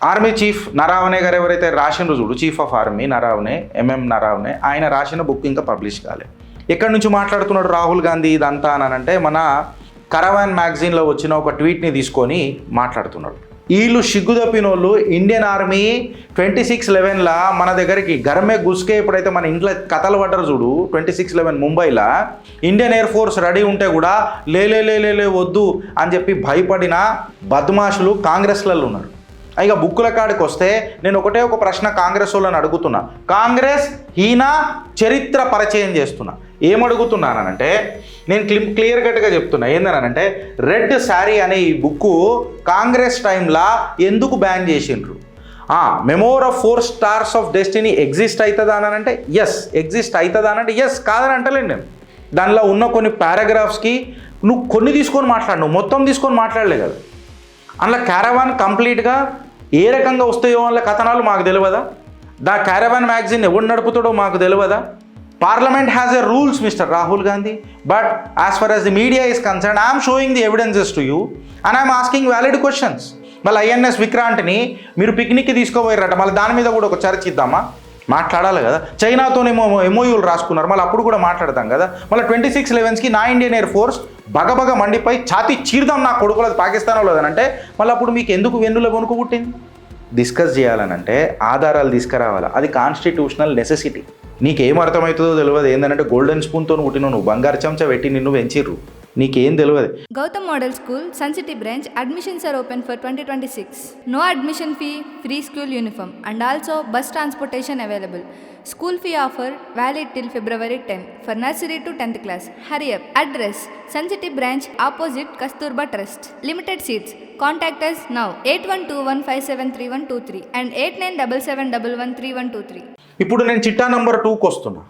Army chief Naravane గారు ఎవరైతే రాసిన చూడు, chief of army Naravane, MM Naravane, ఆయన రాసిన బుక్ ఇంకా పబ్లిష్ కాలేదు. ఎక్కడి నుంచి మాట్లాడుతున్నాడు రాహుల్ గాంధీ ఇదంతా అని అంటే మన కరవాన్ మ్యాగజైన్లో వచ్చిన ఒక ట్వీట్ని తీసుకొని మాట్లాడుతున్నాడు. వీళ్ళు సిగ్గుదప్పినోళ్ళు ఇండియన్ ఆర్మీ 26/11 మన దగ్గరికి గర్మే గుస్కే ఎప్పుడైతే మన ఇంట్లో కథలు పడ్డారు చూడు 26/11 ముంబైలో ఇండియన్ ఎయిర్ ఫోర్స్ రెడీ ఉంటే కూడా లే వద్దు అని చెప్పి భయపడిన బద్మాషులు కాంగ్రెస్లలో ఉన్నారు. ఇక బుక్కుల కాడికి వస్తే నేను ఒకటే ఒక ప్రశ్న కాంగ్రెస్ వాళ్ళని అడుగుతున్నా. కాంగ్రెస్ హీనా చరిత్ర పరిచయం చేస్తున్నా. ఏమడుగుతున్నానంటే నేను క్లియర్ కట్గా చెప్తున్నా. ఏందనంటే రెడ్ శారీ అనే ఈ బుక్కు కాంగ్రెస్ టైంలో ఎందుకు బ్యాన్ చేసిండ్రు? Memoir of 4 stars of destiny exist అవుతుందా అని అంటే ఎస్ ఎగ్జిస్ట్ అవుతుందా అని అంటే ఎస్, కాదని అంటలేను నేను. దానిలో ఉన్న కొన్ని పారాగ్రాఫ్స్కి నువ్వు కొన్ని తీసుకొని మాట్లాడు, నువ్వు మొత్తం తీసుకొని మాట్లాడలే కదా. అందులో క్యారవాన్ కంప్లీట్గా ఏ రకంగా వస్తాయో వాళ్ళ కథనాలు మాకు తెలియదా? దా క్యారవాన్ మ్యాగజైన్ ఎవడు నడుపుతాడో మాకు తెలియదా? Parliament has a rules mister Rahul Gandhi, but as far as the media is concern I'm showing the evidences to you and I'm asking valid questions. మళ్ళీ ఐఎన్ఎస్ విక్రాంట్ని మీరు పిక్నిక్కి తీసుకోబోయారట, మళ్ళీ దాని మీద కూడా ఒక చర్చ ఇద్దామా? మాట్లాడాలి కదా. చైనాతోనేమో ఎంఓయూలు రాసుకున్నారు, మళ్ళీ అప్పుడు కూడా మాట్లాడతాం కదా. మళ్ళీ 26/11కి నా ఇండియన్ ఎయిర్ ఫోర్స్ బగబగ మండిపై ఛాతి చీర్దాం నా కొడుకులది పాకిస్తాన్ లేదనంటే మళ్ళీ అప్పుడు మీకు ఎందుకు వెన్నులో వణుకు పుట్టింది? డిస్కస్ చేయాలనంటే ఆధారాలు తీసుకురావాలి, అది కాన్స్టిట్యూషనల్ నెసెసిటీ. నీకేం అర్థమవుతుందో తెలియదు. ఏంటంటే గోల్డెన్ స్పూన్తో పుట్టిన నువ్వు బంగారు చెంచా పెట్టి నిన్ను పెంచిర్రు, నీకేం తెలియదు. Gautam Model School, Sun City branch, admissions are open for 2026. No admission fee, free school uniform and also bus transportation available. School fee offer valid till February 10 for nursery to 10th class. Hurry up. Address: Sun City branch opposite Kasturba Trust. Limited seats. Contact us now 8121573123 and 8977113123. ఇప్పుడు నేను చిట్టా number 2కి వస్తున్నా.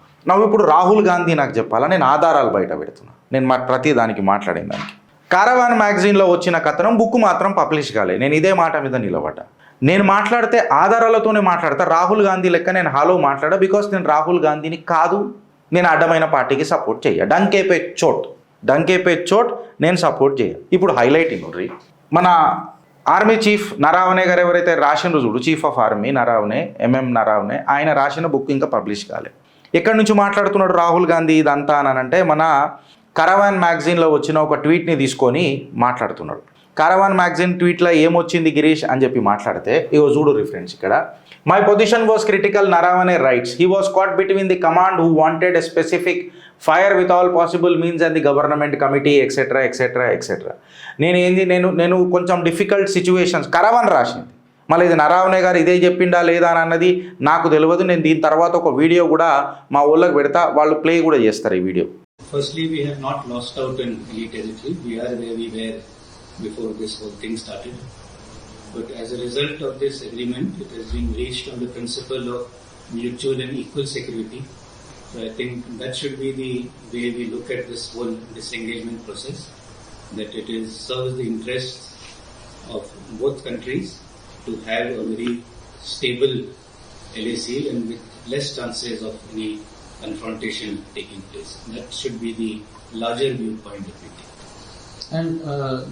ఇప్పుడు రాహుల్ గాంధీ నాకు చెప్పాలా, నేను ఆధారాలు బయట పెడుతున్నా. నేను ప్రతి దానికి మాట్లాడిన దానికి కారవాన్ మ్యాగజైన్లో వచ్చిన కథనం బుక్ మాత్రం పబ్లిష్ కాలేదు. నేను ఇదే మాట మీద నిలబడ్డా. నేను మాట్లాడితే ఆధారాలతోనే మాట్లాడతా. రాహుల్ గాంధీ లెక్క నేను హాలో మాట్లాడా, బికాస్ నేను రాహుల్ గాంధీని కాదు, నేను అడ్డమైన పార్టీకి సపోర్ట్ చేయ. డంకే పే చోట్ నేను సపోర్ట్ చేయ. ఇప్పుడు హైలైట్ ఇవ్వండి, మన ఆర్మీ చీఫ్ నరావనే గారు ఎవరైతే రాసిన చూడు, chief of army Naravane, MM Naravane, ఆయన రాసిన బుక్ ఇంకా పబ్లిష్ కాలేదు. ఎక్కడి నుంచి మాట్లాడుతున్నాడు రాహుల్ గాంధీ ఇదంతా అని అంటే మన కరవాన్ మ్యాగజైన్లో వచ్చిన ఒక ట్వీట్ని తీసుకొని మాట్లాడుతున్నాడు. కరవాన్ మ్యాగజైన్ ట్వీట్లో ఏమొచ్చింది గిరీష్ అని చెప్పి మాట్లాడితే ఇగో చూడు రిఫరెన్స్ ఇక్కడ. My position was critical Naravane writes, he was caught between the command who wanted a specific fire with all possible means and the government committee etcetera etcetera etcetera. నేను కొంచెం డిఫికల్ట్ సిచ్యువేషన్స్ కరవాన్ రాసింది. మళ్ళీ ఇది నరావనే గారు ఇదే చెప్పిండా లేదా అని అన్నది నాకు తెలియదు. నేను దీని తర్వాత ఒక వీడియో కూడా మా ఊళ్ళకి పెడతా, వాళ్ళు ప్లే కూడా చేస్తారు ఈ video. Firstly, we have not lost out in any territory. We are where we were before this whole thing started. But as a result of this agreement, it has been reached on the principle of mutual and equal security. So I think that should be the way we look at this whole disengagement process, that it serves the interests of both countries to have a very stable LAC and with less chances of any confrontation taking place. That should be the larger viewpoint that we take. And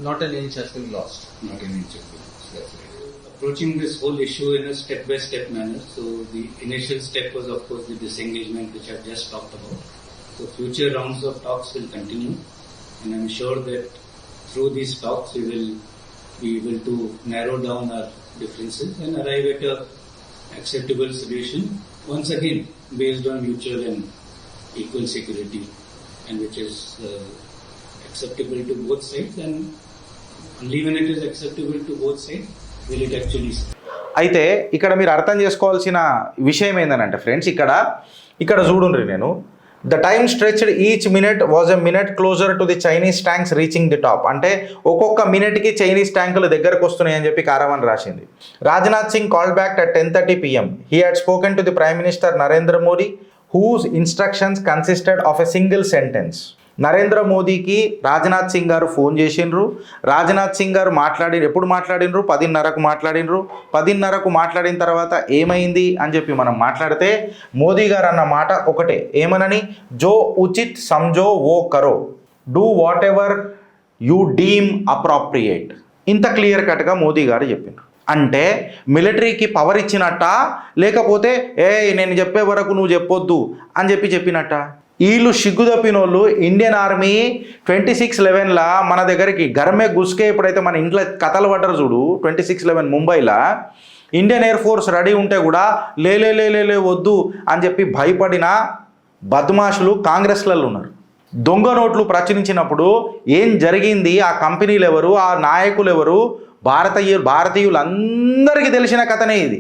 not an inch has been lost. Not an inch has been lost. That's right. Approaching this whole issue in a step-by-step manner. So the initial step was, of course, the disengagement which I've just talked about. So future rounds of talks will continue, and I'm sure that through these talks we will be able to narrow down our differences and arrive at a acceptable solution. Once again, based on mutual and equal security, and which is acceptable to both sides, and only when it is acceptable to both sides will it actually. అయితే ఇక్కడ మీరు అర్థం చేసుకోవాల్సిన విషయం ఏంటంటే friends, ఇక్కడ చూడండి, నేను the time stretched each minute was a minute closer to the Chinese tanks reaching the top. అంటే ఒక్కొక్క మినిట్కి చైనీస్ ట్యాంకులు దగ్గరకు వస్తున్నాయి అని చెప్పి కారవాన్ రాసింది. Rajnath Singh call back at 10:30 PM. He had spoken to the prime minister Narendra Modi whose instructions consisted of a single sentence. Narendra మోదీకి రాజ్నాథ్ సింగ్ గారు ఫోన్ చేసిండ్రు. రాజ్నాథ్ సింగ్ గారు ఎప్పుడు మాట్లాడినరు? 10:30కు మాట్లాడినరు. 10:30కు మాట్లాడిన తర్వాత ఏమైంది అని చెప్పి మనం మాట్లాడితే మోదీ గారు అన్న మాట ఒకటే, ఏమనని? జో ఉచిత్ సంజో ఓ కరో, do whatever you deem appropriate. ఇంత క్లియర్ కట్గా మోదీ గారు చెప్పిండ్రు. అంటే మిలిటరీకి పవర్ ఇచ్చినట్ట, లేకపోతే నేను చెప్పే వరకు నువ్వు చెప్పొద్దు అని చెప్పినట్ట? వీళ్ళు సిగ్గు తప్పినోళ్ళు. ఇండియన్ ఆర్మీ 26/11 మన దగ్గరికి గర్మే గుస్కే ఎప్పుడైతే మన ఇంట్లో కథలు పడ్డరు చూడు, 26/11 ముంబైలో ఇండియన్ ఎయిర్ ఫోర్స్ రెడీ ఉంటే కూడా లే వద్దు అని చెప్పి భయపడిన బద్మాషులు కాంగ్రెస్లలో ఉన్నారు. దొంగ నోట్లు ప్రచురించినప్పుడు ఏం జరిగింది, ఆ కంపెనీలు ఎవరు, ఆ నాయకులు ఎవరు, భారతీయులందరికీ తెలిసిన కథనే ఇది.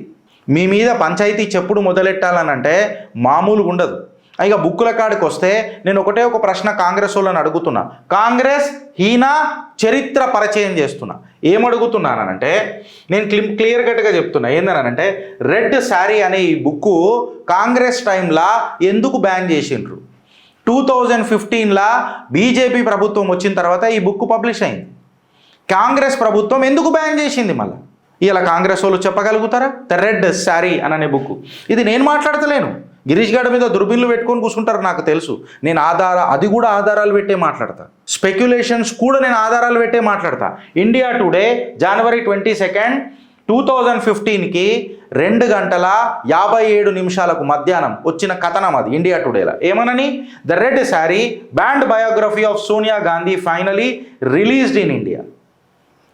మీ మీద పంచాయతీ చెప్పుడు మొదలెట్టాలనంటే మామూలుగా ఉండదు. ఇక బుక్కుల కాడికి వస్తే నేను ఒకటే ఒక ప్రశ్న కాంగ్రెస్ వాళ్ళని అడుగుతున్నా. కాంగ్రెస్ హీనా చరిత్ర పరిచయం చేస్తున్నా. ఏమడుగుతున్నానంటే నేను క్లియర్ కట్గా చెప్తున్నా. ఏందనంటే రెడ్ శారీ అనే ఈ బుక్కు కాంగ్రెస్ టైంలో ఎందుకు బ్యాన్ చేసిండ్రు? 2015 బీజేపీ ప్రభుత్వం వచ్చిన తర్వాత ఈ బుక్ పబ్లిష్ అయింది. కాంగ్రెస్ ప్రభుత్వం ఎందుకు బ్యాన్ చేసింది? మళ్ళీ ఇలా కాంగ్రెస్ వాళ్ళు చెప్పగలుగుతారా? ద రెడ్ శారీ అనే బుక్. ఇది నేను మాట్లాడతలేను. గిరీష్ గడ మీద దుర్బిన్లు పెట్టుకొని కూర్చుంటారు, నాకు తెలుసు. నేను అది కూడా ఆధారాలు పెట్టే మాట్లాడతా. స్పెక్యులేషన్స్ కూడా నేను ఆధారాలు పెట్టే మాట్లాడతా. ఇండియా టుడే January 22, 2015కి 2:57 మధ్యాహ్నం వచ్చిన కథనం అది ఇండియా టుడేలో. ఏమనని? The red sari banned biography of Sonia Gandhi finally released in India.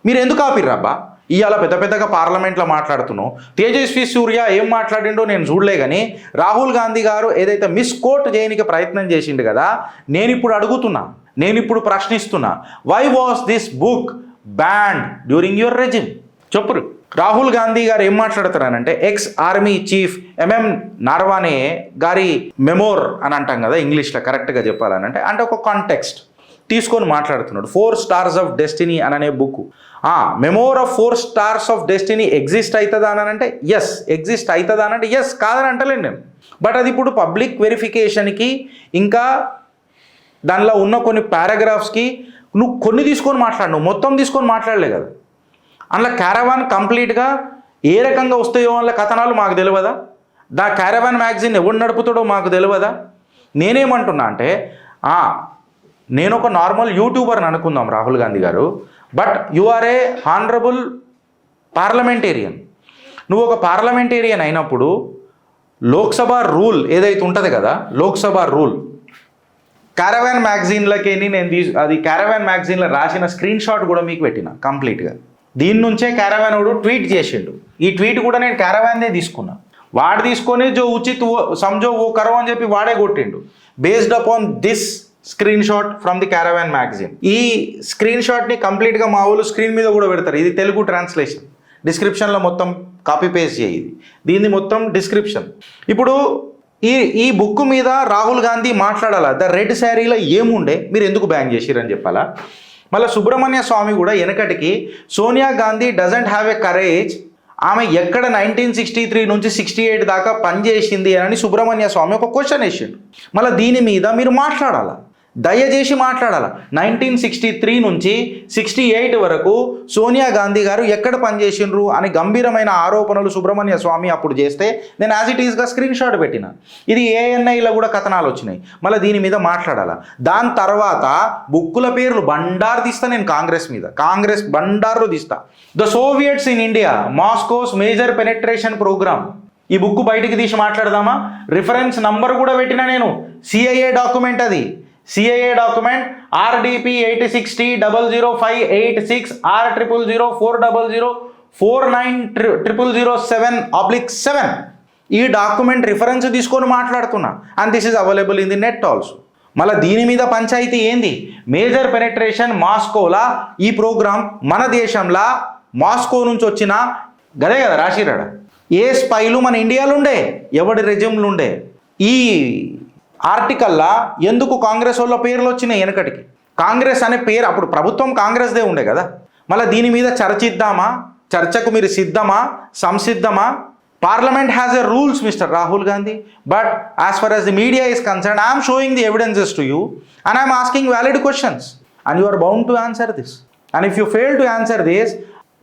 మీరు ఎందుకు ఆపిర్రబ్బా? ఇవాళ పెద్దగా పార్లమెంట్లో మాట్లాడుతున్నావు. తేజస్వి సూర్య ఏం మాట్లాడిండో నేను చూడలే, కానీ రాహుల్ గాంధీ గారు ఏదైతే మిస్కోట్ చేయడానికి ప్రయత్నం చేసిండు కదా, నేను ఇప్పుడు ప్రశ్నిస్తున్నా. Why was this book banned during your regime? చెప్పురు. రాహుల్ గాంధీ గారు ఏం మాట్లాడతారనంటే ex army chief MM Naravane గారి మెమోర్ అని అంటాం కదా ఇంగ్లీష్లో, కరెక్ట్గా చెప్పాలనంటే అంటే ఒక కాంటెక్స్ట్ తీసుకొని మాట్లాడుతున్నాడు. 4 Stars of Destiny అనే book. Memoir of 4 Stars of Destiny exist అవుతుందా అని అంటే ఎస్, ఎగ్జిస్ట్ అవుతుందా అని అంటే ఎస్, కాదని అంటలేండి నేను. బట్ అది ఇప్పుడు పబ్లిక్ వెరిఫికేషన్కి ఇంకా దానిలో ఉన్న కొన్ని పారాగ్రాఫ్స్కి నువ్వు కొన్ని తీసుకొని మాట్లాడు, నువ్వు మొత్తం తీసుకొని మాట్లాడలే కదా. అందులో క్యారవాన్ కంప్లీట్గా ఏ రకంగా వస్తాయో వాళ్ళ కథనాలు మాకు తెలియదా? దా క్యారవాన్ మ్యాగజైన్ ఎవడు నడుపుతాడో మాకు తెలియదా? నేనేమంటున్నా అంటే నేను ఒక నార్మల్ యూట్యూబర్ని అనుకుందాం రాహుల్ గాంధీ గారు, but you are a honourable parliamentarian. నువ్వు ఒక పార్లమెంటేరియన్ అయినప్పుడు లోక్సభ రూల్ ఏదైతే ఉంటుంది కదా, లోక్సభ రూల్ క్యారవాన్ మ్యాగజైన్లకి అది క్యారవాన్ మ్యాగజైన్లో రాసిన స్క్రీన్ షాట్ కూడా మీకు పెట్టిన కంప్లీట్గా. దీని నుంచే క్యారవాన్ వాడు ట్వీట్ చేసిండు. ఈ ట్వీట్ కూడా నేను క్యారవాన్దే తీసుకున్నా. వాడు తీసుకొని జో ఉచిత్ సంజో ఓ కరో అని చెప్పి వాడే కొట్టిండు. Based upon this screen shot from the caravan magazine. ఈ స్క్రీన్ షాట్ని కంప్లీట్గా మా వాళ్ళు స్క్రీన్ మీద కూడా పెడతారు. ఇది తెలుగు ట్రాన్స్లేషన్. డిస్క్రిప్షన్లో మొత్తం కాపీ పేస్ట్ చేయి. దీన్ని మొత్తం డిస్క్రిప్షన్. ఇప్పుడు ఈ బుక్ మీద రాహుల్ గాంధీ మాట్లాడాలా? ద రెడ్ శారీలో ఏముండే, మీరు ఎందుకు బ్యాన్ చేసిరని చెప్పాలా? మళ్ళీ సుబ్రహ్మణ్య స్వామి కూడా వెనకటికి Sonia Gandhi doesn't have a courage, ఆమె ఎక్కడ 1963 నుంచి 68 దాకా పనిచేసింది అని సుబ్రహ్మణ్య స్వామి ఒక క్వశ్చన్ వేసిండు. మళ్ళీ దీని మీద మీరు మాట్లాడాలా, దయచేసి మాట్లాడాలా. 1963 నుంచి 68 వరకు సోనియా గాంధీ గారు ఎక్కడ పనిచేసిండ్రు అని గంభీరమైన ఆరోపణలు సుబ్రహ్మణ్య స్వామి అప్పుడు చేస్తే నేను యాజ్ ఇట్ ఈస్గా స్క్రీన్ షాట్ పెట్టిన. ఇది ANIలో కూడా కథనాలు వచ్చినాయి. మళ్ళీ దీని మీద మాట్లాడాలా. దాని తర్వాత బుక్కుల పేర్లు బండారు తీస్తా నేను కాంగ్రెస్ బండారు తీస్తా. The soviets in India, Moscow's major penetration programme. ఈ బుక్ బయటికి తీసి మాట్లాడదామా? రిఫరెన్స్ నంబర్ కూడా పెట్టినా నేను. CIA డాక్యుమెంట్ అది. CIA document RDP 86T00586 R000400490007/7. ఈ డాక్యుమెంట్ రిఫరెన్స్ తీసుకొని మాట్లాడుతున్నా. And this is available in the net also. మళ్ళీ దీని మీద పంచాయతీ ఏంది? మేజర్ పెనెట్రేషన్ మాస్కోలా ఈ ప్రోగ్రామ్ మన దేశంలో మాస్కో నుంచి వచ్చిన గదే కదా రాసిరాడ. ఏ స్పైలు మన ఇండియాలో ఉండే, ఎవడి రెజ్యూమ్లు ఉండే. ఈ ఆర్టికల్లా ఎందుకు కాంగ్రెస్ వాళ్ళ పేర్లు వచ్చినాయి వెనకటికి? కాంగ్రెస్ అనే పేరు అప్పుడు ప్రభుత్వం కాంగ్రెస్దే ఉండే కదా. మళ్ళీ దీని మీద చర్చిద్దామా? చర్చకు మీరు సిద్ధమా, సంసిద్ధమా? Parliament has a rules mister Rahul Gandhi, but as far as the media is concerned I'm showing the evidences to you and I'm asking valid questions and you are bound to answer this. And if you fail to answer this,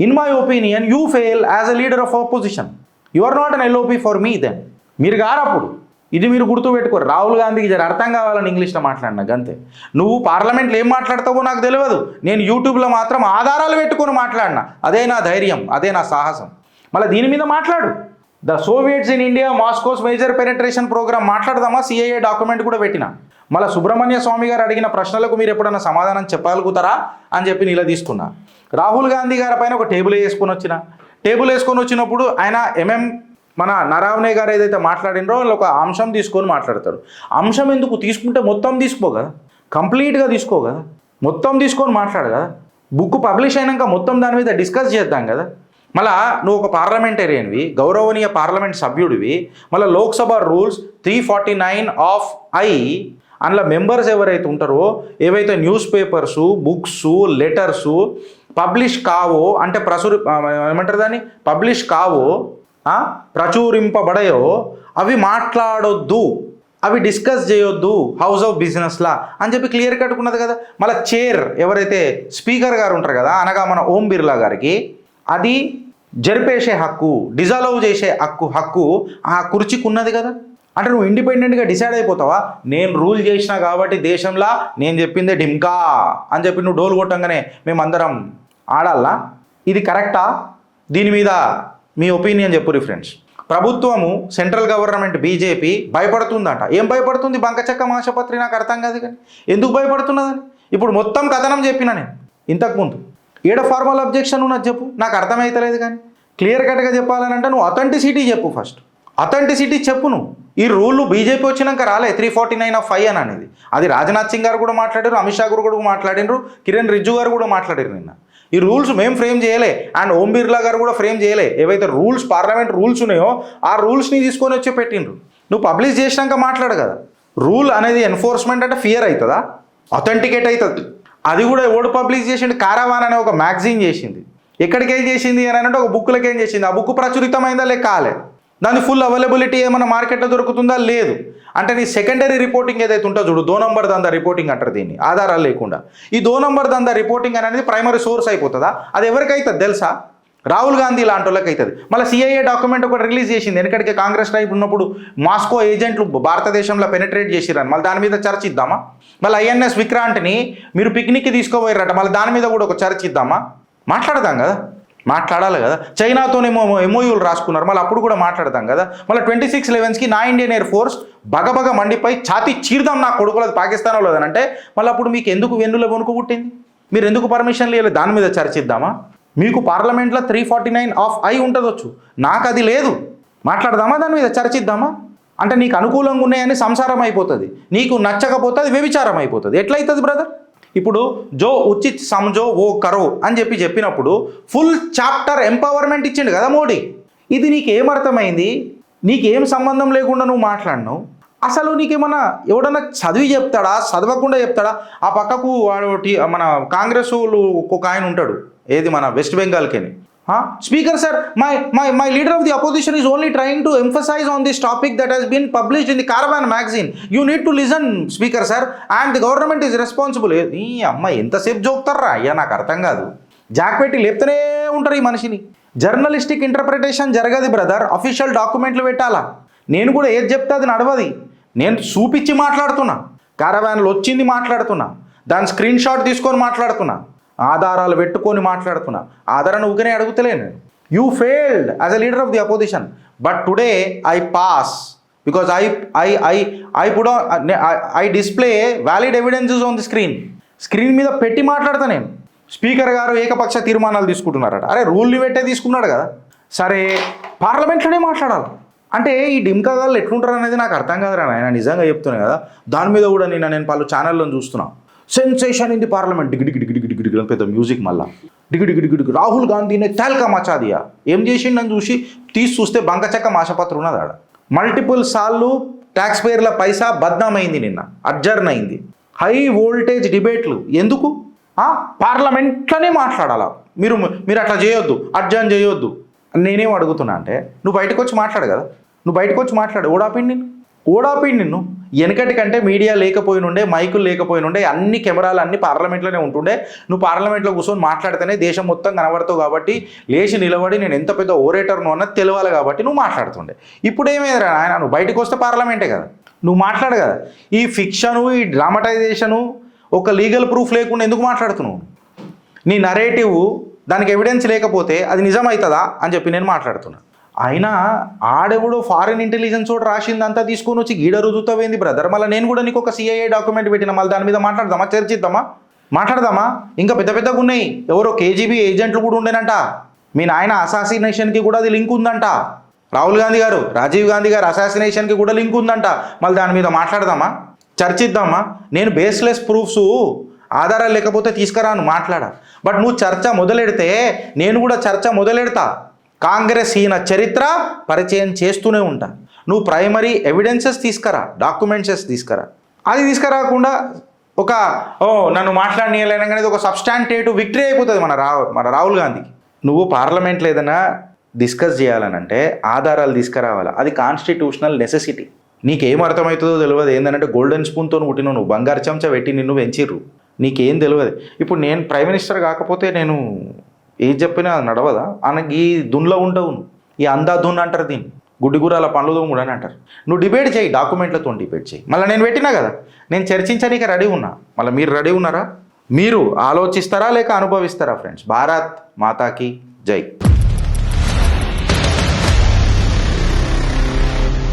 in my opinion you fail as a leader of opposition. You are not an LOP for me then. మీరు గారప్పుడు ఇది మీరు గుర్తుపెట్టుకోరు. రాహుల్ గాంధీకి జర అర్థం కావాలని ఇంగ్లీష్లో మాట్లాడినా గంతే. నువ్వు పార్లమెంట్లో ఏం మాట్లాడతావో నాకు తెలియదు. నేను యూట్యూబ్లో మాత్రం ఆధారాలు పెట్టుకొని మాట్లాడినా. అదే నా ధైర్యం, అదే నా సాహసం. మళ్ళీ దీని మీద మాట్లాడు. The soviets in India Moscow's major penetration programme మాట్లాడదామా? సిఐఏ డాక్యుమెంట్ కూడా పెట్టిన. మళ్ళీ సుబ్రహ్మణ్య స్వామి గారు అడిగిన ప్రశ్నలకు మీరు ఎప్పుడైనా సమాధానం చెప్పగలుగుతారా అని చెప్పి నిలదీస్తున్నా. రాహుల్ గాంధీ గారి పైన ఒక టేబుల్ వేసుకొని వచ్చినప్పుడు ఆయన మన నరావనే గారు ఏదైతే మాట్లాడినరో వాళ్ళు ఒక అంశం తీసుకొని మాట్లాడతారు. అంశం ఎందుకు తీసుకుంటే మొత్తం తీసుకో కదా, కంప్లీట్గా తీసుకో కదా, మొత్తం తీసుకొని మాట్లాడు కదా. బుక్ పబ్లిష్ అయినాక మొత్తం దాని మీద డిస్కస్ చేద్దాం కదా. మళ్ళా నువ్వు ఒక పార్లమెంటేరియన్వి, గౌరవనీయ పార్లమెంట్ సభ్యుడివి, మళ్ళీ లోక్సభ రూల్స్ 349(I) అందులో మెంబర్స్ ఎవరైతే ఉంటారో, ఏవైతే newspapers, books, letters publish కావో అంటే ఏమంటారు దాన్ని, పబ్లిష్ కావో, ప్రచురింపబడయో అవి మాట్లాడొద్దు, అవి డిస్కస్ చేయొద్దు హౌస్ ఆఫ్ బిజినెస్లా అని చెప్పి క్లియర్ కట్టుకున్నది కదా. మళ్ళీ చైర్ ఎవరైతే స్పీకర్ గారు ఉంటారు కదా, అనగా మన ఓం బిర్లా గారికి అది జరిపేసే హక్కు, డిజాల్వ్ చేసే హక్కు ఆ కుర్చీకి ఉన్నది కదా. అంటే నువ్వు ఇండిపెండెంట్గా డిసైడ్ అయిపోతావా, నేను రూల్ చేసినా కాబట్టి దేశంలో నేను చెప్పిందే ఢిమ్కా అని చెప్పి నువ్వు డోలు కొట్టంగానే మేమందరం ఆడాలా? ఇది కరెక్టా? దీని మీద మీ ఒపీనియన్ చెప్పురి ఫ్రెండ్స్. ప్రభుత్వము సెంట్రల్ గవర్నమెంట్ బీజేపీ భయపడుతుందంట. ఏం భయపడుతుంది? బంకచక్క మాషపత్రి నాకు అర్థం కాదు కానీ ఎందుకు భయపడుతున్నదని ఇప్పుడు మొత్తం కథనం చెప్పిన నేను ఇంతకుముందు. ఏడ ఫార్మల్ అబ్జెక్షన్ ఉన్నది చెప్పు, నాకు అర్థమవుతలేదు. కానీ క్లియర్ కట్గా చెప్పాలని అంటే నువ్వు అథెంటిసిటీ చెప్పు, ఫస్ట్ అథెంటిసిటీ చెప్పు. నువ్వు ఈ రూల్ బీజేపీ వచ్చినాక రాలే 349(I) అని అనేది. అది రాజ్నాథ్ సింగ్ గారు కూడా మాట్లాడారు, అమిత్ షా గారు కూడా మాట్లాడినారు, కిరణ్ రిజ్జు గారు కూడా మాట్లాడారు నిన్న. ఈ రూల్స్ మేము ఫ్రేమ్ చేయలే అండ్ ఓం బిర్లా గారు కూడా ఫ్రేమ్ చేయలే. ఏవైతే రూల్స్ పార్లమెంట్ రూల్స్ ఉన్నాయో ఆ రూల్స్ని తీసుకొని వచ్చి పెట్టిండ్రు. నువ్వు పబ్లిష్ చేసినాక మాట్లాడు కదా. రూల్ అనేది ఎన్ఫోర్స్మెంట్ అంటే ఫియర్ అవుతుందా? అథెంటికేట్ అవుతుంది. అది కూడా ఎవడు పబ్లిష్ చేసిండు? కారావాన్ అనే ఒక మ్యాగజైన్ చేసింది. ఎక్కడికేం చేసింది అని అంటే ఒక బుక్లకి ఏం చేసింది. ఆ బుక్ ప్రచురితమైందా లేక కాలే, దాని ఫుల్ అవైలబిలిటీ ఏమైనా మార్కెట్లో దొరుకుతుందా లేదు. అంటే నీ సెకండరీ రిపోర్టింగ్ ఏదైతే ఉంటుందో చూడు, 2 నంబర్ దందా రిపోర్టింగ్ అంటారు దీన్ని, ఆధారాలు లేకుండా. ఈ 2 నంబర్ దందా రిపోర్టింగ్ అనేది ప్రైమరీ సోర్స్ అయిపోతుందా? అది ఎవరికైతుంది తెలుసా? రాహుల్ గాంధీ లాంటి వాళ్ళకి అవుతుంది. మళ్ళీ సిఐఏ డాక్యుమెంట్ ఒకటి రిలీజ్ చేసింది. ఎందుకంటే కాంగ్రెస్ టైప్ ఉన్నప్పుడు మాస్కో ఏజెంట్లు భారతదేశంలో పెనిట్రేట్ చేసిరని, మళ్ళీ దాని మీద చర్చిద్దామా? మళ్ళీ ఐఎన్ఎస్ విక్రాంట్ని మీరు పిక్నిక్కి తీసుకోపోయారట, మళ్ళీ దాని మీద కూడా ఒక చర్చిద్దామా? మాట్లాడదాం కదా, మాట్లాడాలి కదా. చైనాతోనేమో ఎంఓయూలు రాసుకున్నారు, మళ్ళీ అప్పుడు కూడా మాట్లాడదాం కదా. మళ్ళీ 26/11కి నా ఇండియన్ ఎయిర్ ఫోర్స్ బగబగ మండిపై ఛాతీ చీర్దాం నా కొడుకులది పాకిస్తాన్ వాళ్ళదని అంటే మళ్ళీ అప్పుడు మీకు ఎందుకు వెన్నులో వణుకు పుట్టింది? మీరు ఎందుకు పర్మిషన్ లేదు? దాని మీద చర్చిద్దామా? మీకు పార్లమెంట్లో 349(I) ఉంటుందొచ్చు, నాకు అది లేదు. మాట్లాడదామా? దాని మీద చర్చిద్దామా? అంటే నీకు అనుకూలంగా ఉన్నాయని సంసారం అయిపోతుంది, నీకు నచ్చకపోతే అది వ్యభిచారం అయిపోతుంది. ఎట్లయితుంది బ్రదర్? ఇప్పుడు జో ఉచిత్ సమజో ఓ కరో అని చెప్పినప్పుడు ఫుల్ చాప్టర్ ఎంపవర్మెంట్ ఇచ్చిండు కదా మోడీ. ఇది నీకేమర్థమైంది? నీకేం సంబంధం లేకుండా నువ్వు మాట్లాడినావు. అసలు నీకేమన్నా ఎవడన్నా చదివి చెప్తాడా, చదవకుండా చెప్తాడా? ఆ పక్కకు వాడు మన కాంగ్రెస్ వాళ్ళు ఒక ఆయన ఉంటాడు, ఏది మన west బెంగాల్కేని. Speaker sir, my leader of the opposition is only trying to emphasize on this topic that has been published in the Caravan magazine. You need to listen, Speaker sir, and the government is responsible. ఈ అమ్మాయి ఎంతసేపు జోక్తారా అయ్యా, నాకు అర్థం కాదు. జాక్పెట్టి లేపుతూనే ఉంటారు ఈ మనిషిని. జర్నలిస్టిక్ ఇంటర్ప్రిటేషన్ జరగదు బ్రదర్, అఫీషియల్ డాక్యుమెంట్లు పెట్టాలా. నేను కూడా ఏది చెప్తే అది నడవది. నేను చూపించి మాట్లాడుతున్నా, కారవాన్లో వచ్చింది మాట్లాడుతున్నా, దాని స్క్రీన్ షాట్ తీసుకొని మాట్లాడుతున్నా, ఆధారాలు పెట్టుకొని మాట్లాడుతున్నా. ఆధారాన్ని ఊకనే అడుగుతలేను. You failed as a leader of the opposition, but today I pass because I display valid evidences on the screen మీద పెట్టి మాట్లాడతా నేను. స్పీకర్ గారు ఏకపక్ష తీర్మానాలు తీసుకుంటున్నారట. అరే రూల్ని పెట్టే తీసుకున్నాడు కదా, సరే పార్లమెంట్లోనే మాట్లాడాలి. అంటే ఈ డిమ్కా గాళ్ళు ఎట్లుంటారు అనేది నాకు అర్థం కాదురా నాయన, నిజంగా చెప్తున్నాను కదా. దాని మీద కూడా నేను పలు ఛానల్లో చూస్తున్నా. సెన్సేషన్ ఇన్ ది పార్లమెంట్, డిగిడిగిడిగిడిగిడి పెద్ద మ్యూజిక్, మళ్ళా డిగిడిగిడిగిడి రాహుల్ గాంధీనే తేల్కా మచాదియా. ఏం చేసిండని చూస్తే బంకచక్క మాషపత్ర ఉన్నది ఆడ. మల్టిపుల్ సార్లు ట్యాక్స్ పేర్ల పైసా బద్నామైంది, నిన్న అడ్జర్న్ అయింది. హై వోల్టేజ్ డిబేట్లు ఎందుకు? పార్లమెంట్లోనే మాట్లాడాలా. మీరు అట్లా చేయొద్దు, అడ్జర్న్ చేయొద్దు. నేనేం అడుగుతున్నా అంటే నువ్వు బయటకు వచ్చి మాట్లాడు కదా, నువ్వు బయటకు వచ్చి మాట్లాడు. ఓడాపిండి నిన్ను వెనకటి కంటే మీడియా లేకపోయినుండే, మైకులు లేకపోయినుండే, అన్ని కెమెరాలు అన్ని పార్లమెంట్లోనే ఉంటుండే. నువ్వు పార్లమెంట్లో కూర్చొని మాట్లాడితేనే దేశం మొత్తం కనబడతావు కాబట్టి లేచి నిలబడి నేను ఎంత పెద్ద ఓరేటర్ను అన్నది తెలవాలి కాబట్టి నువ్వు మాట్లాడుతుండే. ఇప్పుడు ఏమైందిరా ఆయన, నువ్వు బయటకు వస్తే పార్లమెంటే కదా, నువ్వు మాట్లాడు కదా. ఈ ఫిక్షను, ఈ డ్రామటైజేషను, ఒక లీగల్ ప్రూఫ్ లేకుండా ఎందుకు మాట్లాడుతున్నావు? నీ నరేటివ్ దానికి ఎవిడెన్స్ లేకపోతే అది నిజమవుతుందా అని చెప్పి నేను మాట్లాడుతున్నా. అయినా ఆడెవడో ఫారిన్ ఇంటెలిజెన్స్ కూడా రాసిందంతా తీసుకొని వచ్చి గీడ రుజుతావేంది బ్రదర్? మళ్ళీ నేను కూడా నీకు ఒక సిఐఏ డాక్యుమెంట్ పెట్టిన, మళ్ళీ దాని మీద మాట్లాడదామా? ఇంకా పెద్ద పెద్దగా ఉన్నాయి. ఎవరో కేజీబీ ఏజెంట్లు కూడా ఉండేనంట. మీ నాయన అసాసినేషన్కి కూడా అది లింక్ ఉందంట. రాహుల్ గాంధీ గారు, రాజీవ్ గాంధీ గారు అసాసినేషన్కి కూడా లింక్ ఉందంట. మళ్ళీ దాని మీద మాట్లాడదామా, చర్చిద్దామా? నేను బేస్లెస్ ప్రూఫ్స్ ఆధారాలు లేకపోతే తీసుకురాను, మాట్లాడా. బట్ నువ్వు చర్చ మొదలెడితే నేను కూడా చర్చ మొదలెడతా. కాంగ్రెస్ ఈయన చరిత్ర పరిచయం చేస్తూనే ఉంటా. నువ్వు ప్రైమరీ ఎవిడెన్సెస్ తీసుకురా, డాక్యుమెంట్సెస్ తీసుకురా. అది తీసుకురాకుండా నన్ను మాట్లాడనీయలేనగానే ఒక సబ్స్టాంటేటివ్ విక్టరీ అయిపోతుంది మన రాహుల్ గాంధీకి. నువ్వు పార్లమెంట్లో ఏదైనా డిస్కస్ చేయాలనంటే ఆధారాలు తీసుకురావాలా. అది కాన్స్టిట్యూషనల్ నెసెసిటీ. నీకేం అర్థమవుతుందో తెలియదు. ఏంటంటే గోల్డెన్ స్పూన్తో పుట్టిన నువ్వు బంగారు చెంచా పెట్టి నిన్ను పెంచిర్రు, నీకేం తెలియదు. ఇప్పుడు నేను ప్రైమ్ మినిస్టర్ కాకపోతే నేను ఏం చెప్పినా నడవదా? అనకి ఈ దున్లో ఉండవు, ఈ అందా దున్ అంటారు, దీన్ని గుడ్డిగురాల పండ్లు దోముడు అని అంటారు. నువ్వు డిబేట్ చేయి, డాక్యుమెంట్లతో డిబేట్ చేయి. మళ్ళీ నేను పెట్టినా కదా, నేను చర్చించడానికి రెడీ ఉన్నా. మళ్ళీ మీరు రెడీ ఉన్నారా? మీరు ఆలోచిస్తారా లేక అనుభవిస్తారా? ఫ్రెండ్స్, భారత్ మాతాకి జై.